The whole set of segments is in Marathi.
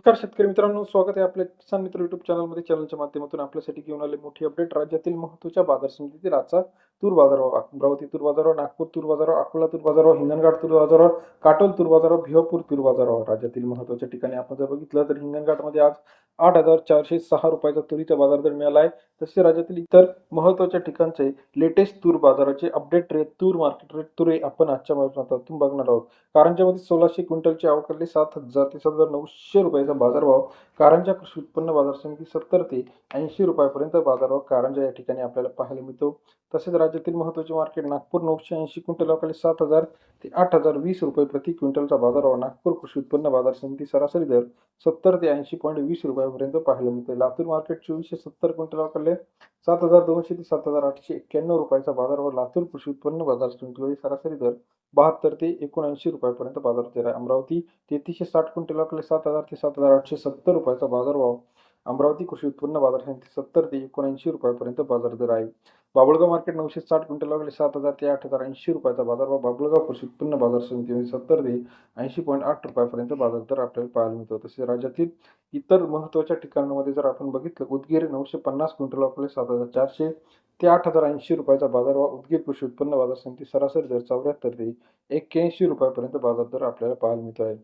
नमस्कार शेतकरी मित्रांनो, स्वागत आहे आपल्या किसान मित्र युट्यूब चॅनलमध्ये. चॅनलच्या माध्यमातून आपल्यासाठी घेऊन आले मोठी अपडेट. राज्यातील महत्त्वाच्या बाजार समितीतील आजचा तूर बाजारभाव: अमरावती तूर बाजारभाव, नागपूर तूर बाजारभाव, अकोला तूर बाजारभाव, हिंगणघाट तूर बाजारभाव, काटोल तूर बाजारभाव, भिवापूर तूर बाजारभाव. राज्यातील महत्त्वाच्या ठिकाणी आपण जर बघितलं तर हिंगणघाटमध्ये आज 8,406 रुपयाचा तुरीचा बाजार दर मिळाला आहे. तसे राज्यातील इतर महत्त्वाच्या ठिकाणचे लेटेस्ट तूर बाजाराचे अपडेट रेट, तूर मार्केट रेट, तुरे आपण आजच्या माध्यमातून बघणार आहोत. कारंजामध्ये 1600 क्विंटलची आवक आली, 7,000 ते 7,900 रुपयाचा बाजारभाव. कारंजा कृषी उत्पन्न बाजार समिती 70 ते 80 रुपयापर्यंत बाजारभाव कारंजा या ठिकाणी आपल्याला पाहायला मिळतो. तसेच राज्यातील महत्त्वाचे मार्केट: नागपूर 980 क्विंटल आवक 7,000 ते 8,020 रुपये प्रति क्विंटलचा बाजारभाव. नागपूर कृषी उत्पन्न बाजार समिती सरासरी दर 70 ते 80.20 रुपयापर्यंत पाहायला मिळते. लातूर मार्केट 2470 क्विंटल आवक 7,200 ते 7,891 रुपयाचा बाजारभाव. लातूर कृषी उत्पन्न बाजार समितीमध्ये सरासरी दर 72 ते 79 रुपयापर्यंत बाजार दर आहे. अमरावती 3360 क्विंटल आवक 7,000 ते 7,870 रुपयाचा बाजारभाव. अमरावती कृषी उत्पन्न बाजार समिती 70 ते 79 रुपयापर्यंत बाजार दर आहे. बाभुळगाव मार्केट 960 क्विंटल आवक 7,000 ते 8,080 रुपयाचा बाजारभाव. बाभुळगाव कृषी उत्पन्न बाजार समितीमध्ये 70 ते 80.8 रुपयापर्यंत बाजार दर आपल्याला पाहायला मिळतो. तसेच राज्यातील इतर महत्त्वाच्या ठिकाणांमध्ये जर आपण बघितलं, उदगीर 950 क्विंटल आवक 7,400 ते 8,080 रुपयाचा बाजारभाव. उदगीर कृषी उत्पन्न बाजार समिती सरासरी दर 74 ते 81 रुपयापर्यंत बाजार दर आपल्याला पाहायला मिळतो आहे.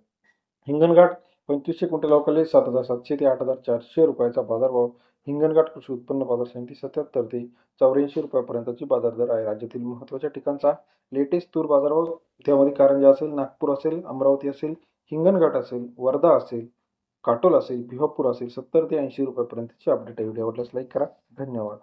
हिंगणघाट 2500 क्विंटल आवक 7,700 ते 8,400 रुपयाचा बाजारभाव. हिंगणघाट कृषी उत्पन्न बाजार समिती 77 ते 84 रुपयापर्यंतची बाजार दर आहे. राज्यातील महत्त्वाच्या ठिकाणचा लेटेस्ट तूर बाजारभाव, त्यामध्ये कारंजा असेल, नागपूर असेल, अमरावती असेल, हिंगणघाट असेल, वर्धा असेल, काटोल असेल, भिवापूर असेल, 70 ते 80 रुपयापर्यंतची अपडेट आहे. व्हिडिओ आवडल्यास लाईक करा. धन्यवाद.